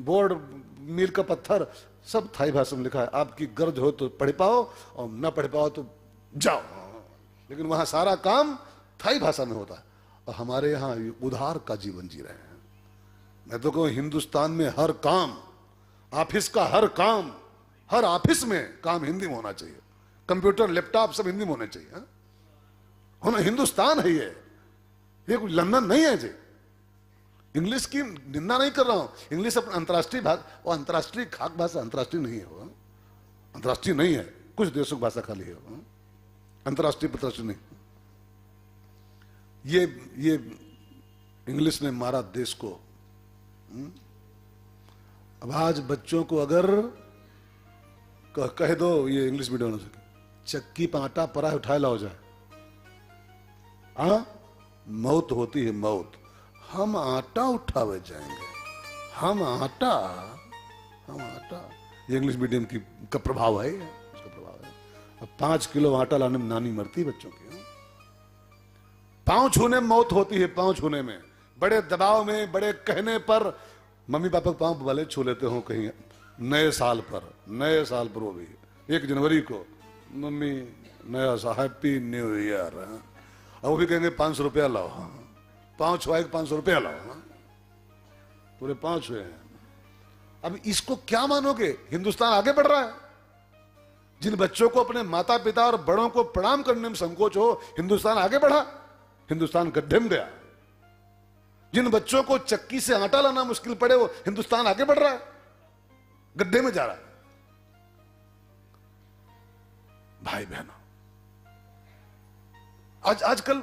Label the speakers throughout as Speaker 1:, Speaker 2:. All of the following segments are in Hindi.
Speaker 1: बोर्ड, मील का पत्थर सब थाई भाषा में लिखा है। आपकी गरज हो तो पढ़ पाओ और ना पढ़ पाओ तो जाओ, लेकिन वहां सारा काम थाई भाषा में होता है। और हमारे यहाँ उधार का जीवन जी रहे हैं। मैं तो कहूँ हिंदुस्तान में हर काम, ऑफिस का हर काम, हर ऑफिस में काम हिंदी में होना चाहिए। कंप्यूटर, लैपटॉप सब हिंदी में होने चाहिए। होना हिंदुस्तान है ये कोई लंदन नहीं है जी। इंग्लिश की निंदा नहीं कर रहा हूं, इंग्लिश अपना अंतर्राष्ट्रीय भाषा, और अंतर्राष्ट्रीय खाक भाषा अंतर्राष्ट्रीय नहीं है। वो अंतर्राष्ट्रीय नहीं है, कुछ देशों की भाषा खाली है, अंतर्राष्ट्रीय अंतर्राष्ट्रीय नहीं। ये इंग्लिश ने मारा देश को। अब आज बच्चों को अगर कह दो ये इंग्लिश मीडियम से, चक्की पर आटा परा उठाए लाओ जाए, मौत होती है मौत। हम आटा उठावे जाएंगे, हम आटा। ये इंग्लिश मीडियम का प्रभाव है, इसका प्रभाव है। अब 5 किलो आटा लाने में नानी मरती बच्चों की। पांव छूने में मौत होती है, पांव छूने में, बड़े दबाव में, बड़े कहने पर मम्मी पापा पांव भले छू लेते हो कहीं नए साल पर वो भी 1 जनवरी को, मम्मी नया सा हैप्पी न्यू ईयर, और वो भी कहेंगे 500 रुपया लाओ। पांव छुआए 500 रुपया लाओ, पूरे पांव छुए हैं। अब इसको क्या मानोगे? हिंदुस्तान आगे बढ़ रहा है। जिन बच्चों को अपने माता पिता और बड़ों को प्रणाम करने में संकोच हो, हिंदुस्तान आगे बढ़ा, हिंदुस्तान गड्ढे में गया। जिन बच्चों को चक्की से आटा लाना मुश्किल पड़े, वो हिंदुस्तान आगे बढ़ रहा है, गड्ढे में जा रहा है। भाई बहनों, आजकल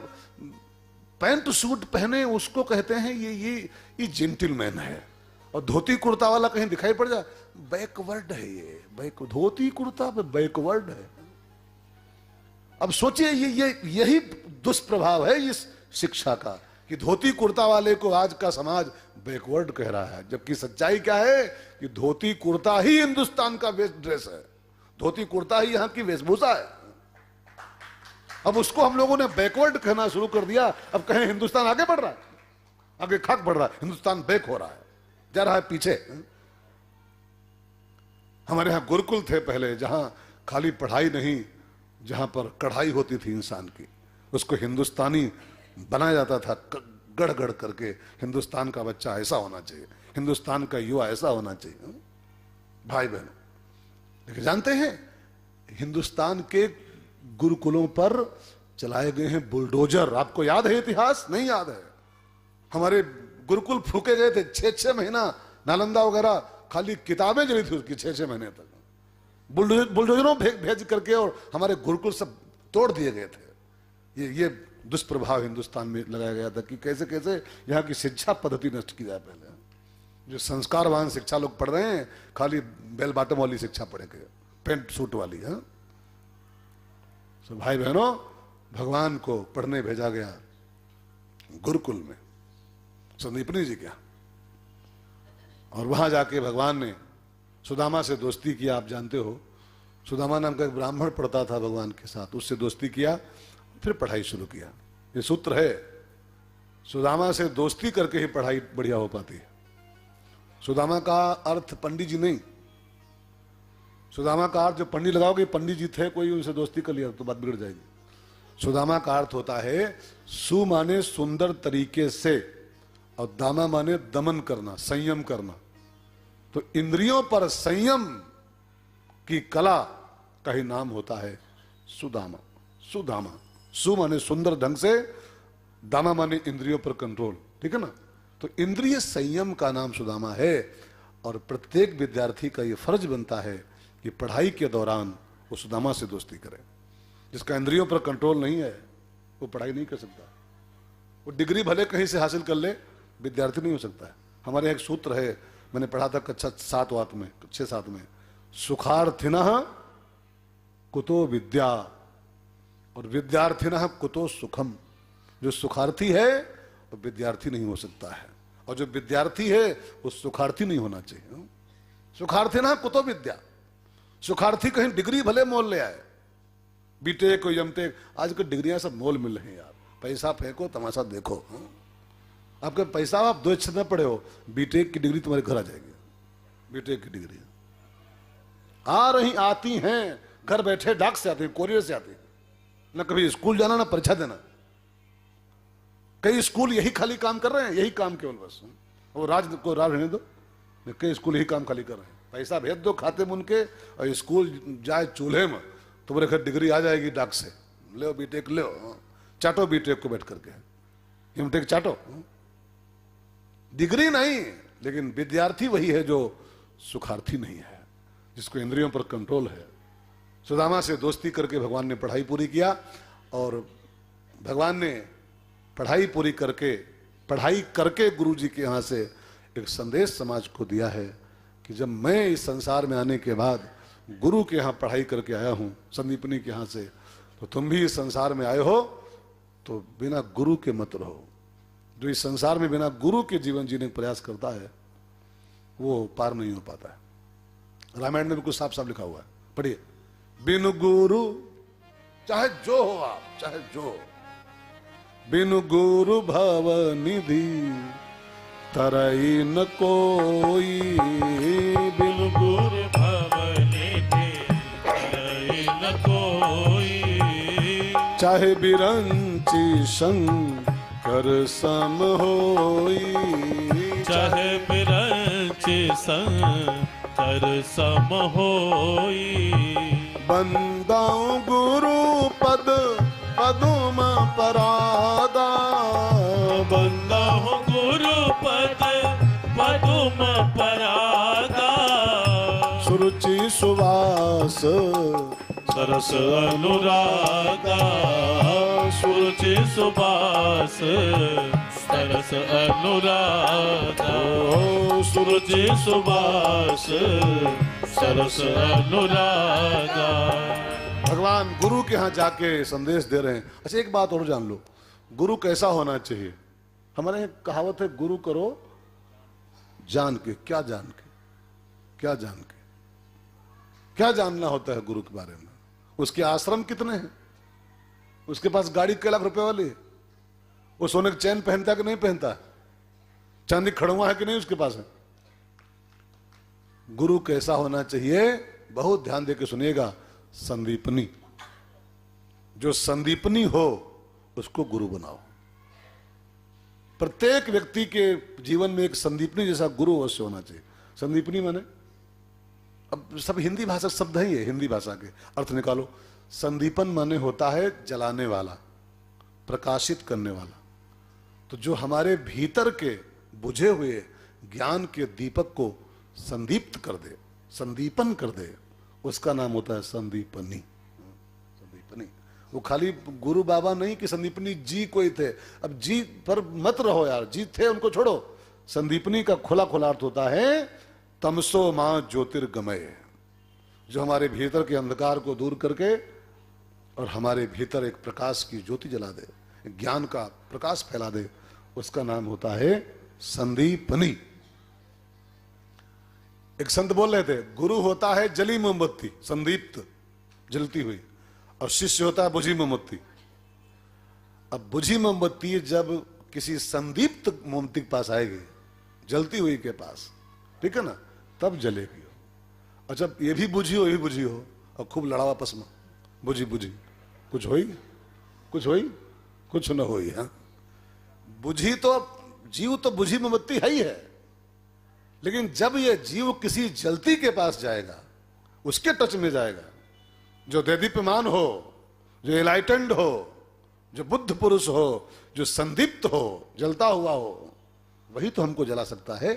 Speaker 1: पैंट सूट पहने उसको कहते हैं ये जेंटलमैन है, और धोती कुर्ता वाला कहीं दिखाई पड़ जाए, बैकवर्ड है ये। धोती कुर्ता पे बैकवर्ड है। अब सोचिए यही दुष्प्रभाव है इस शिक्षा का, कि धोती कुर्ता वाले को आज का समाज बैकवर्ड कह रहा है, जबकि सच्चाई क्या है कि धोती कुर्ता ही हिंदुस्तान का वेस्ट ड्रेस है, धोती कुर्ता ही यहां की वेशभूषा है। अब उसको हम लोगों ने बैकवर्ड कहना शुरू कर दिया। अब कहें हिंदुस्तान आगे बढ़ रहा है, आगे खाक बढ़ रहा है, हिंदुस्तान बैक हो रहा है, जा रहा है पीछे। हमारे यहां गुरुकुल थे पहले, जहां खाली पढ़ाई नहीं, जहां पर कढ़ाई होती थी इंसान की, उसको हिंदुस्तानी बनाया जाता था गढ़ गढ़ करके। हिंदुस्तान का बच्चा ऐसा होना चाहिए, हिंदुस्तान का युवा ऐसा होना चाहिए। भाई बहनों, लेकिन जानते हैं हिंदुस्तान के गुरुकुलों पर चलाए गए हैं बुलडोजर। आपको याद है इतिहास? नहीं याद है? हमारे गुरुकुल फूके गए थे 6-6 महीना, नालंदा वगैरह खाली किताबें जली थी उसकी 6-6 महीने तक, बुलडोजरों भेज करके, और हमारे गुरुकुल सब तोड़ दिए गए थे। ये दुष्प्रभाव हिंदुस्तान में लगाया गया था कि कैसे कैसे यहाँ की शिक्षा पद्धति नष्ट की जाए। पहले जो संस्कारवान शिक्षा लोग पढ़ रहे हैं, खाली बेल बॉटम वाली शिक्षा पढ़ेंगे, पेंट सूट वाली। तो भाई बहनों, भगवान को पढ़ने भेजा गया गुरुकुल में, संदीपनी जी क्या, और वहां जाके भगवान ने सुदामा से दोस्ती किया। आप जानते हो, सुदामा नाम का एक ब्राह्मण पढ़ता था भगवान के साथ, उससे दोस्ती किया, फिर पढ़ाई शुरू किया। ये सूत्र है, सुदामा से दोस्ती करके ही पढ़ाई बढ़िया हो पाती है। सुदामा का अर्थ पंडित जी नहीं, सुदामा का अर्थ जो पंडित लगाओगे, पंडित जी थे कोई, उनसे दोस्ती कर लिया तो बात बिगड़ जाएगी। सुदामा का अर्थ होता है सु माने सुंदर तरीके से, और दामा माने दमन करना, संयम करना। तो इंद्रियों पर संयम की कला का ही नाम होता है सुदामा। सुदामा, सु माने सुंदर ढंग से, दामा माने इंद्रियों पर कंट्रोल, ठीक है ना। तो इंद्रिय संयम का नाम सुदामा है। और प्रत्येक विद्यार्थी का यह फर्ज बनता है कि पढ़ाई के दौरान वो सुदामा से दोस्ती करे। जिसका इंद्रियों पर कंट्रोल नहीं है वो पढ़ाई नहीं कर सकता। वो डिग्री भले कहीं से हासिल कर ले, विद्यार्थी नहीं हो सकता है। हमारे एक सूत्र है, मैंने पढ़ा था कक्षा 7 में, 6-7 में, सुखार्थिनः कुतो विद्या और विद्यार्थिनः कुतो सुखम। जो सुखार्थी है वो विद्यार्थी नहीं हो सकता है, और जो विद्यार्थी है वो सुखार्थी नहीं होना चाहिए। सुखार्थिनः कुतो विद्या, सुखार्थी कहीं डिग्री भले मोल ले आए, बीटेक को यमटेक, आजकल डिग्रियां सब मोल मिल रही हैं यार। पैसा फेंको, तमाशा देखो। आपके पैसा आप 2 अक्षर न पढ़े हो, बीटेक की डिग्री तुम्हारे घर आ जाएगी। बीटेक की डिग्री आ रही, आती हैं, घर बैठे डाक से आती हैं, कोरियर से आती हैं, ना कभी स्कूल जाना ना परीक्षा देना। कई स्कूल यही खाली काम कर रहे हैं, यही काम केवल बस। वो राज को राज रहने दो, कई स्कूल यही काम खाली कर रहे हैं। पैसा भेज दो खाते में उनके, और स्कूल जाए चूल्हे में, तुम्हारे घर डिग्री आ जाएगी डाक से, ले बीटेक ले, चाटो बीटेक को बैठ करके, एमटेक चाटो। डिग्री नहीं, लेकिन विद्यार्थी वही है जो सुखार्थी नहीं है, जिसको इंद्रियों पर कंट्रोल है। सुदामा से दोस्ती करके भगवान ने पढ़ाई पूरी किया, और भगवान ने पढ़ाई पूरी करके, पढ़ाई करके गुरु जी के यहाँ से एक संदेश समाज को दिया है कि जब मैं इस संसार में आने के बाद गुरु के यहाँ पढ़ाई करके आया हूँ, संदीपनी के यहाँ से, तो तुम भी इस संसार में आए हो तो बिना गुरु के मत रहो। जो इस संसार में बिना गुरु के जीवन जीने का प्रयास करता है वो पार नहीं हो पाता है। रामायण में भी कुछ साफ साफ लिखा हुआ है, पढ़िए। बिनु गुरु, चाहे जो हो आप, चाहे जो हो, बिनु गुरु भव निधि तरई न कोई,
Speaker 2: बिनु गुरु भव निधि तरई न कोई,
Speaker 1: चाहे बिरंची शंकर सम होई,
Speaker 2: चाहे बिरंची शंकर सम होई।
Speaker 1: बंदाऊं गुरु पद पदुम परादा,
Speaker 2: बंदाऊं गुरु पद पदुम परादा,
Speaker 1: सुरुचि सुवास
Speaker 2: सरस अनुरागा, सुरुचि सुबास सरस अनुरागा, सुरुचि सुबास सरस अनुरागा।
Speaker 1: भगवान गुरु के यहाँ जाके संदेश दे रहे हैं। अच्छा, एक बात और जान लो, गुरु कैसा होना चाहिए। हमारे यहाँ कहावत है, गुरु करो जान के। क्या जान के? क्या जान के? क्या जानना होता है गुरु के बारे में? उसके आश्रम कितने हैं, उसके पास गाड़ी कई लाख रुपए वाली है, वो सोने की चैन पहनता है कि नहीं पहनता है, चांदी खड़ुआ है कि नहीं उसके पास है। गुरु कैसा होना चाहिए, बहुत ध्यान देकर सुनिएगा। संदीपनी, जो संदीपनी हो उसको गुरु बनाओ। प्रत्येक व्यक्ति के जीवन में एक संदीपनी जैसा गुरु अवश्य होना चाहिए। संदीपनी माने, अब सब हिंदी भाषा शब्द ही है, हिंदी भाषा के अर्थ निकालो। संदीपन माने होता है जलाने वाला, प्रकाशित करने वाला। तो जो हमारे भीतर के बुझे हुए ज्ञान के दीपक को संदीप्त कर दे, संदीपन कर दे, उसका नाम होता है संदीपनी। संदीपनी वो खाली गुरु बाबा नहीं कि संदीपनी जी कोई थे। अब जी पर मत रहो यार, जी थे उनको छोड़ो। संदीपनी का खुला खुला अर्थ होता है तमसो मां ज्योतिर्गमय, जो हमारे भीतर के अंधकार को दूर करके और हमारे भीतर एक प्रकाश की ज्योति जला दे, ज्ञान का प्रकाश फैला दे, उसका नाम होता है संदीपनी। एक संत बोल रहे थे, गुरु होता है जली मोमबत्ती, संदीप्त, जलती हुई, और शिष्य होता है बुझी मोमबत्ती। अब बुझी मोमबत्ती जब किसी संदीप्त मोमबत्ती के पास आएगी, जलती हुई के पास, ठीक है ना, तब जलेगी। और जब ये भी बुझी हो, ये भी बुझी हो, और खूब लड़ा आपस में, बुझी बुझी, कुछ होई, कुछ होई, कुछ न होई। हाँ, बुझी तो जीव तो बुझी मोमबत्ती है ही है, लेकिन जब ये जीव किसी जलती के पास जाएगा, उसके टच में जाएगा, जो देदीप्यमान हो, जो एनलाइटेंड हो, जो बुद्ध पुरुष हो, जो संदीप्त हो, जलता हुआ हो, वही तो हमको जला सकता है।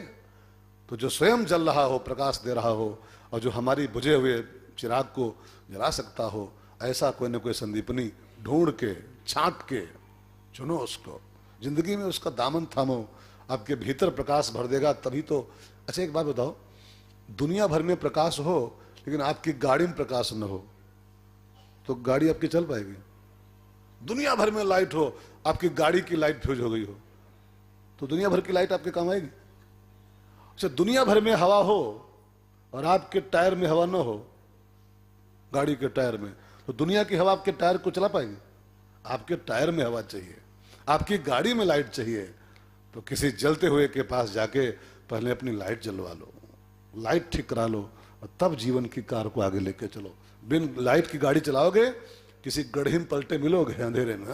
Speaker 1: तो जो स्वयं जल रहा हो, प्रकाश दे रहा हो, और जो हमारी बुझे हुए चिराग को जला सकता हो, ऐसा कोई न कोई संदीपनी ढूंढ के, छांट के चुनो उसको, जिंदगी में उसका दामन थामो, आपके भीतर प्रकाश भर देगा तभी तो। अच्छा, एक बात बताओ, दुनिया भर में प्रकाश हो लेकिन आपकी गाड़ी में प्रकाश न हो तो गाड़ी आपकी चल पाएगी? दुनिया भर में लाइट हो, आपकी गाड़ी की लाइट फ्यूज हो गई हो तो दुनिया भर की लाइट आपके काम आएगी? अच्छा, दुनिया भर में हवा हो और आपके टायर में हवा न हो, गाड़ी के टायर में, तो दुनिया की हवा आपके टायर को चला पाएगी? आपके टायर में हवा चाहिए, आपकी गाड़ी में लाइट चाहिए। तो किसी जलते हुए के पास जाके पहले अपनी लाइट जलवा लो, लाइट ठीक करा लो और तब जीवन की कार को आगे लेके चलो। बिन लाइट की गाड़ी चलाओगे किसी गड्ढे में पलटे मिलोगे अंधेरे में।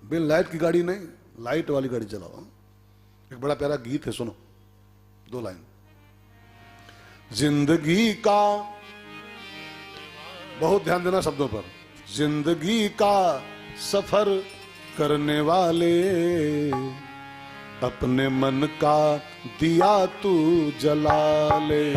Speaker 1: बिन लाइट की गाड़ी नहीं, लाइट वाली गाड़ी चलाओ। एक बड़ा प्यारा गीत है, सुनो 2 लाइन। जिंदगी का, बहुत ध्यान देना शब्दों पर, जिंदगी का सफर करने वाले अपने मन का दिया तू जला ले।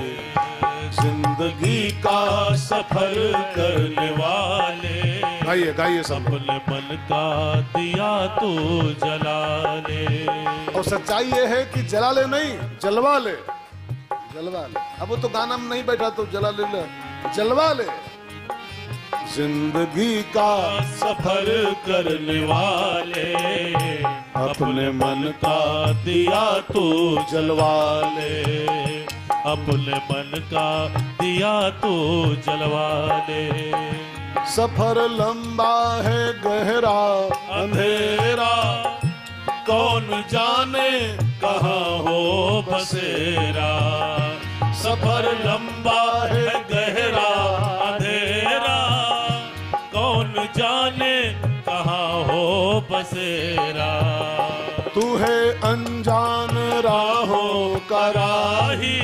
Speaker 2: जिंदगी का सफर करने वाले,
Speaker 1: गाइए गाइए सब।
Speaker 2: अपने मन का दिया तू जला ले।
Speaker 1: और सच्चाई ये है कि जला ले नहीं, जलवा ले, जलवा ले। अब वो तो गाना में नहीं बैठा तो जला ले, जलवा ले। जिंदगी का
Speaker 2: सफर करने वाले, अपने मन का दिया तू जलवा ले। अपने मन का दिया तू जलवा ले।
Speaker 1: सफर लंबा है गहरा
Speaker 2: अंधेरा, कौन जाने कहाँ हो बसेरा। सफर लंबा है गहरा अंधेरा, कौन जाने कहाँ हो बसेरा।
Speaker 1: तू है अनजान राहों का
Speaker 2: राही,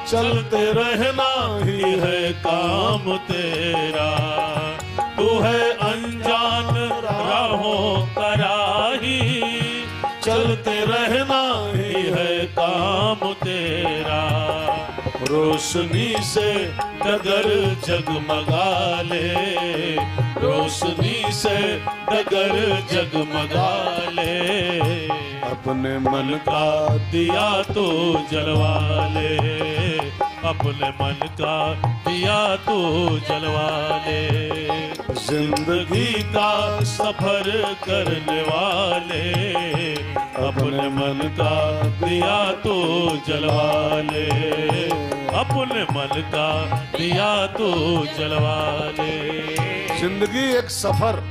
Speaker 2: चलते रहना ही है काम तेरा। तू है अनजान राहों का राही, चलते रहना ही है काम तेरा। रोशनी से डगर जगमगा ले, रोशनी से डगर जगमगा ले।
Speaker 1: अपने मन
Speaker 2: का दिया तो जलवा ले, अपने मन का दिया तो जलवा ले। जिंदगी का सफर करने वाले, अपने मन का दिया तो जलवा ले। अपने मन का दिया तो जलवा ले।
Speaker 1: जिंदगी एक सफर,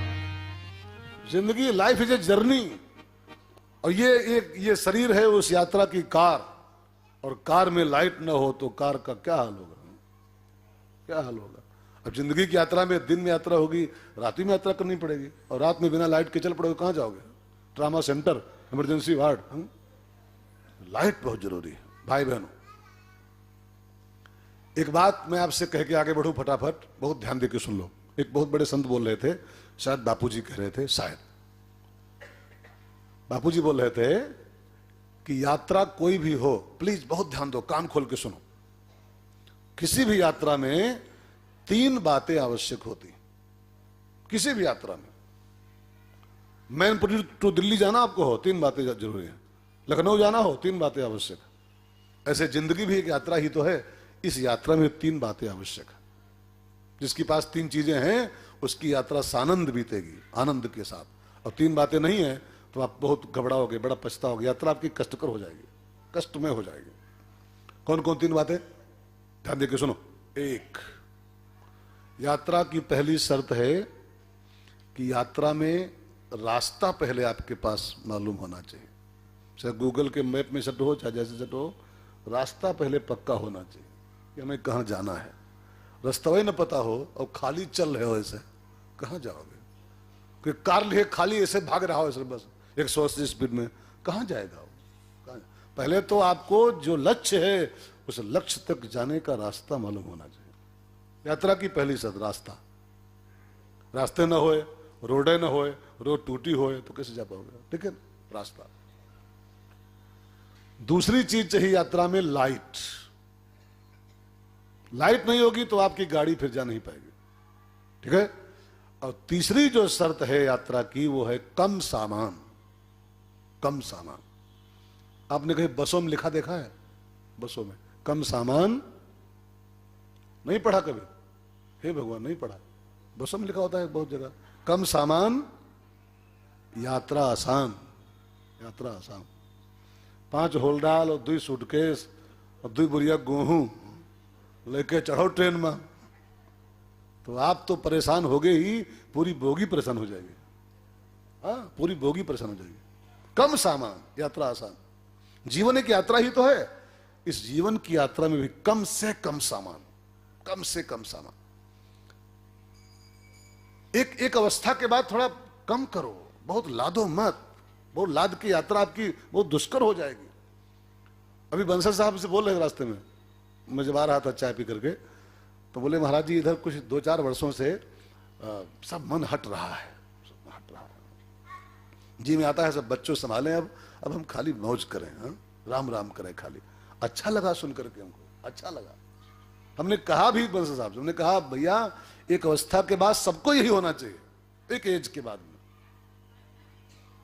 Speaker 1: जिंदगी लाइफ इज ए जर्नी। और ये शरीर है उस यात्रा की कार, और कार में लाइट न हो तो कार का क्या हाल होगा, क्या हाल होगा। अब जिंदगी की यात्रा में दिन में यात्रा होगी, रात में यात्रा करनी पड़ेगी, और रात में बिना लाइट के चल पड़ोगे कहां जाओगे? Trauma centre, emergency ward. Light बहुत जरूरी है भाई बहनों। एक बात मैं आपसे कह के आगे बढ़ूं फटाफट, बहुत ध्यान देकर सुन लो। एक बहुत बड़े संत बोल रहे थे, शायद बापूजी कह रहे थे, शायद बापूजी बोल रहे थे कि यात्रा कोई भी हो, प्लीज बहुत ध्यान दो, कान खोल के सुनो। किसी भी यात्रा में 3 बातें आवश्यक होती, किसी भी यात्रा में। मैनपुरी टू दिल्ली जाना आपको हो, 3 बातें जरूरी है। लखनऊ जाना हो, 3 बातें आवश्यक है। ऐसे जिंदगी भी एक यात्रा ही तो है, इस यात्रा में 3 बातें आवश्यक है। जिसके पास 3 चीजें हैं उसकी यात्रा सानंद बीतेगी, आनंद के साथ। और 3 बातें नहीं है तो आप बहुत घबराओगे, बड़ा पछताओगे, यात्रा आपकी कष्टकर हो जाएगी, कष्ट में हो जाएगी। कौन कौन 3 बातें? ध्यान देके सुनो। 1, यात्रा की पहली शर्त है कि यात्रा में रास्ता पहले आपके पास मालूम होना चाहिए। चाहे गूगल के मैप में सेट हो, चाहे जैसे सेट हो, रास्ता पहले पक्का होना चाहिए कि हमें कहाँ जाना है। रास्ता वही न पता हो और खाली चल रहे हो, ऐसे कहाँ जाओगे? कोई कार लिए खाली ऐसे भाग रहा हो ऐसे बस 180 स्पीड में, कहाँ जाएगा वो? पहले तो आपको जो लक्ष्य है उस लक्ष्य तक जाने का रास्ता मालूम होना चाहिए। यात्रा की पहली शर्त रास्ता। रास्ते न होए, रोडें न होए, रोड टूटी होए तो कैसे जा पाओगे? ठीक है, रास्ता। दूसरी चीज चाहिए यात्रा में, लाइट। लाइट नहीं होगी तो आपकी गाड़ी फिर जा नहीं पाएगी, ठीक है। और तीसरी जो शर्त है यात्रा की वो है कम सामान। कम सामान। आपने कहीं बसों में लिखा देखा है? बसों में कम सामान नहीं पढ़ा कभी? हे भगवान, नहीं पढ़ा। बसों में लिखा होता है बहुत जगह, कम सामान यात्रा आसान। यात्रा आसान। 5 होलडाल और 2 सूटकेस और 2 बुरिया गेहूं लेके चढ़ो ट्रेन में तो आप तो परेशान हो गए ही, पूरी बोगी परेशान हो जाएगी। हाँ, पूरी बोगी परेशान हो जाएगी। कम सामान, यात्रा आसान। जीवन एक यात्रा ही तो है। इस जीवन की यात्रा में भी कम से कम सामान, कम से कम सामान। एक अवस्था के बाद थोड़ा कम करो, बहुत लादो मत। बहुत लाद की यात्रा आपकी बहुत दुष्कर हो जाएगी। अभी बंसल साहब से बोल रहे रास्ते में, मैं जब आ रहा था चाय पी करके, तो बोले महाराज जी इधर कुछ 2-4 वर्षों से सब मन हट रहा है, हट रहा है जी में आता है, सब बच्चों संभालें, अब हम खाली मौज करें, हाँ? राम राम करें खाली। अच्छा लगा सुन करके, हमको अच्छा लगा। हमने कहा भी बंसल साहब से, हमने कहा भैया एक अवस्था के बाद सबको यही होना चाहिए, एक एज के बाद में,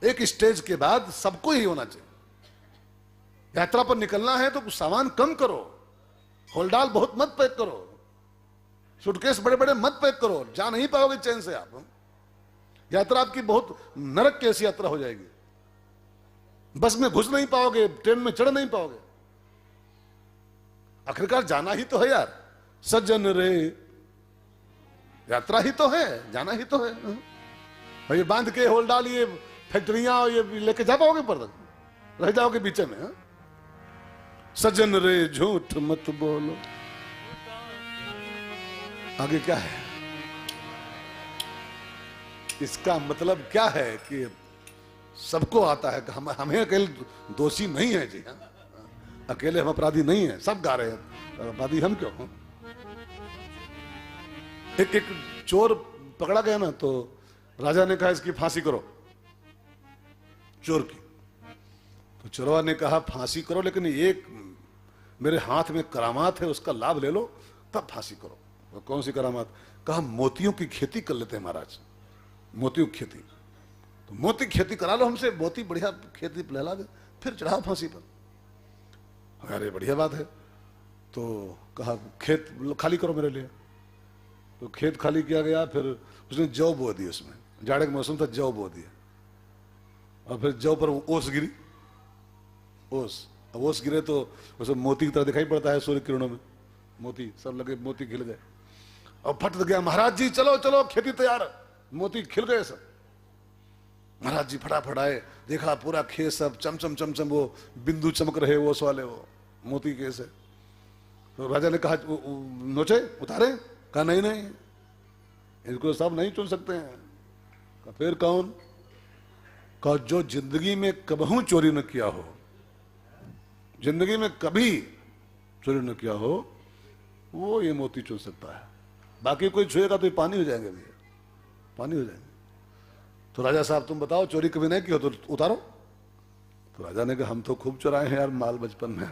Speaker 1: एक स्टेज के बाद सबको यही होना चाहिए। यात्रा पर निकलना है तो कुछ सामान कम करो, होलडाल बहुत मत पैक करो, सूटकेस बड़े बड़े मत पैक करो, जा नहीं पाओगे चैन से आप। यात्रा आपकी बहुत नरक कैसी यात्रा हो जाएगी। बस में घुस नहीं पाओगे, ट्रेन में चढ़ नहीं पाओगे। आखिरकार जाना ही तो है यार, सज्जन रे, यात्रा ही तो है, जाना ही तो है। ये बांध के होलडाल, ये फैक्ट्रियां ये लेके जा पाओगे पर तक, रह जाओगे बीच में। हा? सज्जन रे झूठ मत बोलो। आगे क्या है? इसका मतलब क्या है कि सबको आता है, हमें अकेले दोषी नहीं है जी। हाँ? अकेले हम अपराधी नहीं है, सब गा रहे हैं, अपराधी हम क्यों? हाँ? एक चोर पकड़ा गया ना, तो राजा ने कहा इसकी फांसी करो, चोर की। तो चोरवा ने कहा फांसी करो, लेकिन एक मेरे हाथ में करामात है, उसका लाभ ले लो तब फांसी करो। तो कौन सी करामात? कहा मोतियों की खेती कर लेते हैं महाराज, मोतियों की खेती। तो मोती खेती करा लो हमसे, मोती बढ़िया खेती लहला दे, फिर चढ़ाओ फांसी पर। अरे बढ़िया बात है। तो कहा खेत खाली करो मेरे लिए। तो खेत खाली किया गया, फिर उसने जौ बो दी, उसमें जाड़े का मौसम था, जौ बो दिया। और फिर जौ पर ओस गिरी, ओस। अब ओस गिरे तो उसे मोती की तरह दिखाई पड़ता है सूर्य किरणों में, मोती सब लगे, मोती खिल गए। और फट गया, महाराज जी चलो चलो खेती तैयार, मोती खिल गए सब। महाराज जी फटाफट आए, देखा पूरा खेत सब चमचम चमचम वो बिंदु चमक रहे, ओस वाले वो मोती के से। तो राजा ने कहा नोचे उतारे? कहा नहीं नहीं, इनको सब नहीं चुन सकते हैं। कहा फिर कौन? कहा जो जिंदगी में कबहू चोरी न किया हो, जिंदगी में कभी चोरी न किया हो, वो ये मोती चुन सकता है। बाकी कोई छुएगा तो ये पानी हो जाएंगे भैया, पानी हो जाएंगे। तो राजा साहब तुम बताओ चोरी कभी नहीं की हो तो उतारो। तो राजा ने कहा हम तो खूब चुराए हैं यार माल बचपन में।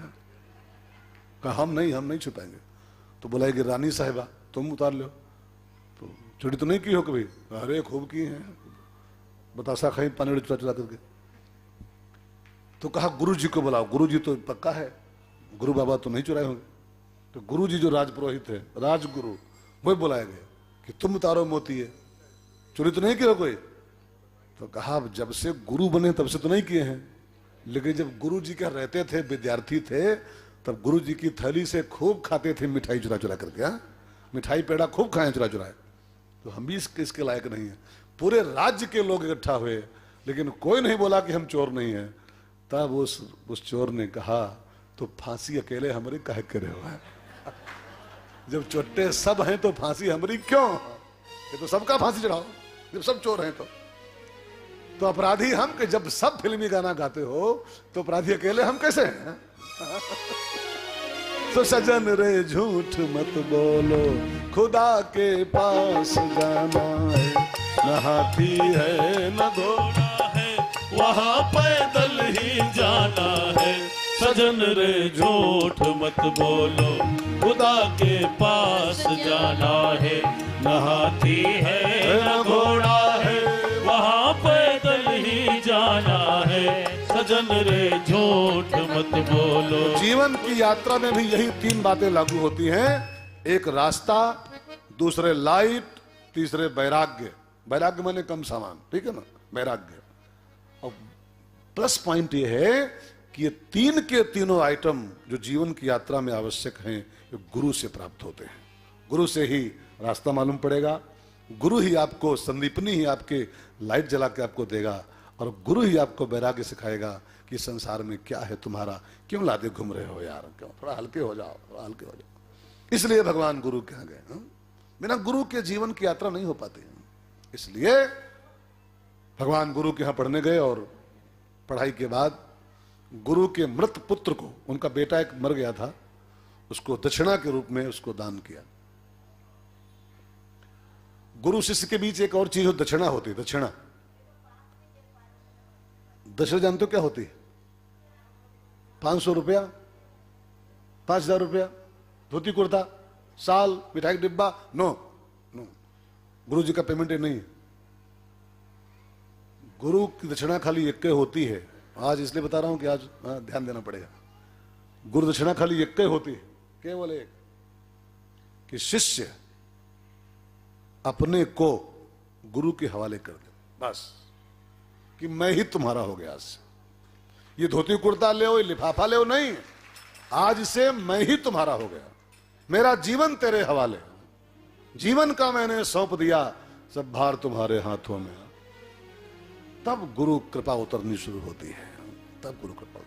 Speaker 1: कहा हम नहीं छुपाएंगे। तो बोला कि रानी साहिबा तुम उतार लो, तो चोरी तो नहीं की हो कभी? अरे खूब की है, बतासा खाई पानी चुरा चुरा करके। तो कहा गुरु जी को बुलाओ, गुरु जी तो पक्का है, गुरु बाबा तो नहीं चुराए होंगे। तो गुरु जी जो राजपुरोहित है, राजगुरु, वही बुलाए गए कि तुम उतारो मोती है, चोरी तो नहीं की हो कोई? तो कहा जब से गुरु बने तब से तो नहीं किए हैं, लेकिन जब गुरु जी के रहते थे, विद्यार्थी थे, तब गुरु जी की थैली से खूब खाते थे मिठाई चुरा चुरा करके। हाँ, मिठाई पेड़ा खूब खाए चुरा चुराए। तो हम भी इसके लायक नहीं है। पूरे राज्य के लोग इकट्ठा हुए, लेकिन कोई नहीं बोला कि हम चोर नहीं है। तब उस चोर ने कहा तो फांसी अकेले हमारी काहे करे हुआ है? जब चोट्टे सब हैं तो फांसी हमारी क्यों? ये तो सबका फांसी चढ़ाओ, जब सब चोर हैं तो अपराधी हम के जब सब फिल्मी गाना गाते हो तो अपराधी अकेले हम कैसे हैं? तो सजन रे झूठ मत बोलो, खुदा के पास जाना है, न हाथी है न घोड़ा है,
Speaker 2: वहाँ पैदल ही जाना है। सजन रे झूठ मत बोलो, खुदा के पास जाना है, न हाथी है न घोड़ा है, वहाँ पैदल ही जाना है। सजन रे झूठ मत बोलो।
Speaker 1: जीवन की यात्रा में भी यही 3 बातें लागू होती हैं। एक रास्ता, दूसरे लाइट, तीसरे वैराग्य। वैराग्य माने कम सामान, ठीक है ना, वैराग्य। और प्लस पॉइंट ये है कि ये 3 के तीनों आइटम जो जीवन की यात्रा में आवश्यक हैं, ये गुरु से प्राप्त होते हैं। गुरु से ही रास्ता मालूम पड़ेगा, गुरु ही आपको, संदीपनी ही आपके लाइट जला के आपको देगा, और गुरु ही आपको वैराग्य सिखाएगा कि संसार में क्या है तुम्हारा, क्यों लादे घूम रहे हो यार, क्यों, थोड़ा हल्के हो जाओ, थोड़ा हल्के हो जाओ। इसलिए भगवान गुरु के यहाँ गए। बिना गुरु के जीवन की यात्रा नहीं हो पाती। इसलिए भगवान गुरु के यहाँ पढ़ने गए और पढ़ाई के बाद गुरु के मृत पुत्र को, उनका बेटा एक मर गया था, उसको दक्षिणा के रूप में उसको दान किया। गुरु शिष्य के बीच एक और चीज हो, दक्षिणा होती है। दक्षिणा, दक्षिणा जानते हो क्या होती है? 500 रुपया, 5000 रुपया, धोती कुर्ता, साल, मिठाई का डिब्बा। नो नो, गुरु जी का पेमेंट नहीं है। गुरु की दक्षिणा खाली एक होती है। आज इसलिए बता रहा हूं कि आज ध्यान देना पड़ेगा। गुरु दक्षिणा खाली एक होती है, केवल एक, कि शिष्य अपने को गुरु के हवाले कर दे, बस, कि मैं ही तुम्हारा हो गया। आज से ये धोती कुर्ता ले हो, ये लिफाफा ले हो, नहीं, आज से मैं ही तुम्हारा हो गया, मेरा जीवन तेरे हवाले, जीवन का मैंने सौंप दिया, सब भार तुम्हारे हाथों में। तब गुरु कृपा उतरनी शुरू होती है, तब गुरु कृपा।